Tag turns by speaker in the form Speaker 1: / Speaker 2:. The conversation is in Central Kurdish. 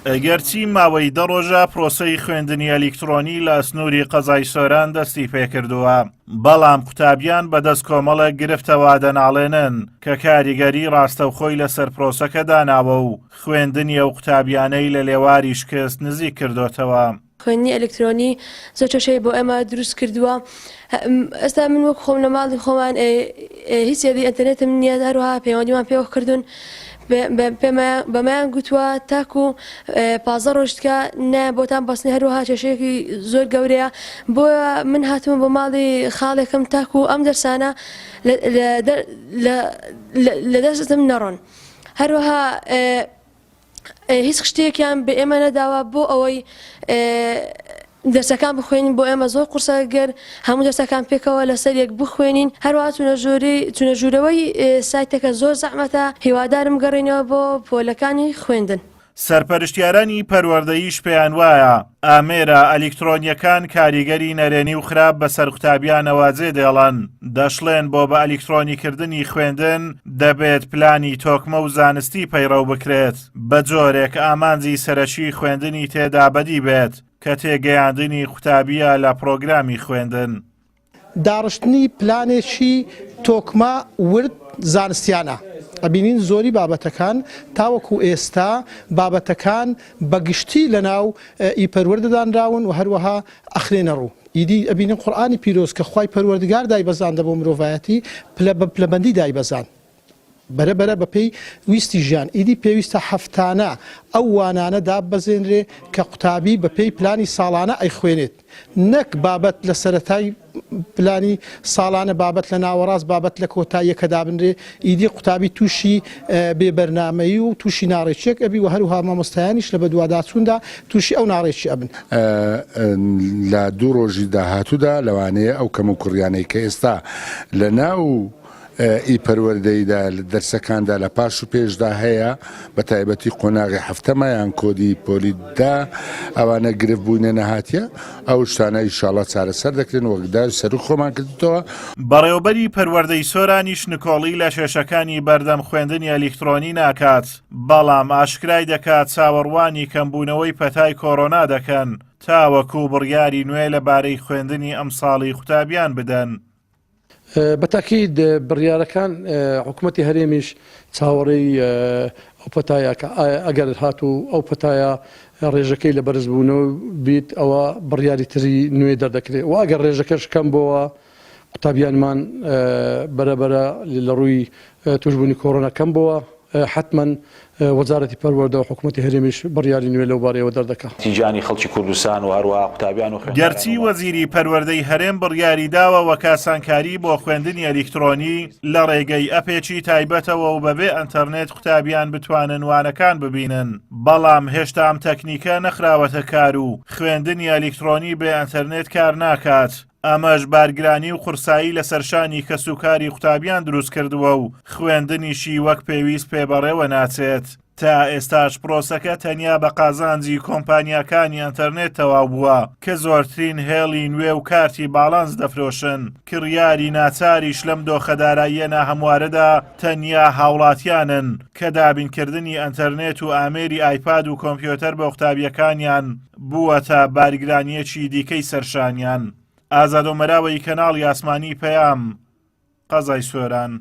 Speaker 1: ئەگەرچی ماوەی 10 ڕۆژە پرۆسەی خوێندنی ئەلیکترۆنی لە ئەسنووری قەزای سۆران دەستی پێکردووە، بەڵام قوتابیان بەدەست کۆمەڵە گرفتەوە دەناڵێنن کە کاریگەری ڕاستەوخۆی لەسەر پرۆسەکە داناوە و خوێندنی ئەو قوتابیانەی لە لێواری شکست نزیک کردوتەوە.
Speaker 2: خوێندنی ئەلکترۆنی زۆر کێشەی بۆ ئێمە دروست کردووە. ئێستا من وەک خۆم لە ماڵی خۆمان هیچ یادی ئەنتەرنێتم نییە، هەروەها پەیوەندیمان پێوە کردوون بەمایان گوتووە تاکو 15 ڕۆژکە نایە بۆتان بەسنی، هەروەها کێشەیەکی زۆر گەورەیە. بۆیە من هاتووم بۆ ماڵی خاڵێکم تاکو ئەم دەرسانە لە دەستم نەڕۆن. هەروەها هیچ شتێکیان بە ئێمە نەداوە بۆ ئەوەی دەرسەکان بخوێنین. بۆ ئێمە زۆر قورسەگەر هەموو دەرسەکان پێکەوە لەسەر یەک بخوێنین. هەروەها چونەژوورەوەی سایتەکە زۆر زەحمەتە، هیوادارم گەڕێنەوە بۆ پۆلەکانی خوێندن.
Speaker 1: سەرپەرشتیارانی پەروەردەییش پێیان وایە ئامێرە ئەلیکترۆنیەکان کاریگەری نەرێنی و خراپ بەسەر قوتابیان ئەوازێ دێڵن، دەشڵێن بۆ بە ئەلیکترۆنیکردنی خوێندن دەبێت پلانی تۆکمە و زانستی پەیڕەو بکرێت، بە جۆرێک ئامانجی سەرەکی خوێندنی تێدا بەدی بێت کە تێگەیاندنی قوتابیە لە پرۆگرامی خوێندن.
Speaker 3: داڕشتنی پلانێکی تۆکمە ورد زانستیانە. ئەبینین زۆری بابەتەکان تاوەکو ئێستا بابەتەکان بەگشتی لە ناو ئیپەروەردەدانراون و هەروەها ئەخرێنە ڕوو. ئیدی ئەبینین قورئانی پیرۆز کە خوای پەروەردگار دایبەزاندە بۆ مرۆڤایەتی پلەبەندی دایبەزان بەرەبەرە بە پێی ویستی ژیان. ئیدی پێویستە هەفتانە ئەو وانانە دابەزێنرێ کە قوتابی بە پێی پلانی ساڵانە ئەیخوێنێت، نەک بابەت لە سەرەتای پلانی ساڵانە بابەت لە ناوەڕاست بابەت لە کۆتاییەکە دابنرێ. ئیدی قوتابی تووشی بێبەرنامەیی و تووشی ناڕێکێک ئەبی و هەروها مامۆستایانیش لە بەدواداچووندا تووشی ئەو ناڕێکی ئەبن.
Speaker 4: لە دوو ڕۆژی داهاتوودا لەوانەیە ئەو کەم و کوڕیانەی کە ئێستا لە ناو ئیپەروەردەیدا دەرسەکاندا لە پاش و پێشدا هەیە، بە تایبەتی قۆناغی هەفتەمایان کۆدی پۆلیدا ئەوانە گرفت بووینە نەهاتیە، ئەو شتانە ئینشاڵڵا چارەسەر دەکرێن وەکدار سەر خۆمان کردوتەوە.
Speaker 1: بەڕێوەبەری پەروەردەی سۆرانیش نکۆڵی لە شێشەکانی بەردەم خوێندنی ئەلیکترۆنی ناکات، بەڵام ئاشکرای دەکات چاوەڕوانی کەمبوونەوەی پەتای کۆڕۆنا دەکەن تاوەکو بڕیاری نوێ لەبارەی خوێندنی ئەم ساڵی قوتابیان بدەن.
Speaker 5: بەتاکید بڕیارەکان حکوومەتی هەرێمیش چاوەڕێی ئەو پەتایە کە ئەگەر هاتوو ئەو پەتایە ڕێژەکەی لە بەرزبوونەوە بیت ئەوە بڕیاری تری نوێ دەردەکرێت و ئەگەر ڕێژەکەش کەم بۆەوە قوتابیانمان بەرەبەرە لە ڕووی توشبوونی کۆڕۆنا کەم بووە، حتمما وەزارەتی پەروەردە و حکوومەتی هەرێمیش بڕیاری نوێ لەو بارەیەوە دەردەکات.
Speaker 6: تیجانی خەڵکی کوردستان و هەروەها قوتابیان و
Speaker 1: گەرچی وەزیری پەروەردەی هەرێم بڕیاری داوە وە کاسانکاری بۆ خوێندنی ئەلیکترۆنی لە ڕێگەی ئەپێکی تایبەتەوە و بەبێ ئەنتەرنێت قوتابیان بتوانن وانەکان ببینن، بەڵام هێشتا ئەم تەکنیکە نەخراوەتە کار و خوێندنی ئەلیکترۆنی بێ ئەنتەرنێت کار ناکات. ئەمەش بارگرانی و قورسایی لە سەرشانی کەسوکاری قوتابیان دروست کردووە و خوێندنیشی وەک پێویست پێبەڕێوە ناچێت. تا ئێستاش پرۆسەکە تەنیا بە قازانجی کۆمپانیاکانی ئەنتەرنێت تەواو بووە کە زۆرترین هێڵی نوێ و کارتی باڵانس دەفرۆشن. کڕیاری ناچاریش لەم دۆخەداراییە ناهەموارەدا تەنیا هاوڵاتیانن کە دابینکردنی ئەنتەرنێت و ئامێری ئایپاد و کۆمپیۆتەر بە قوتابیەکانیان بووەتە بارگرانیەکی دیکەی سەرشانیان. ئازاد و مەراوەی کەناڵی ئاسمانی پەیام، قەزای سۆران.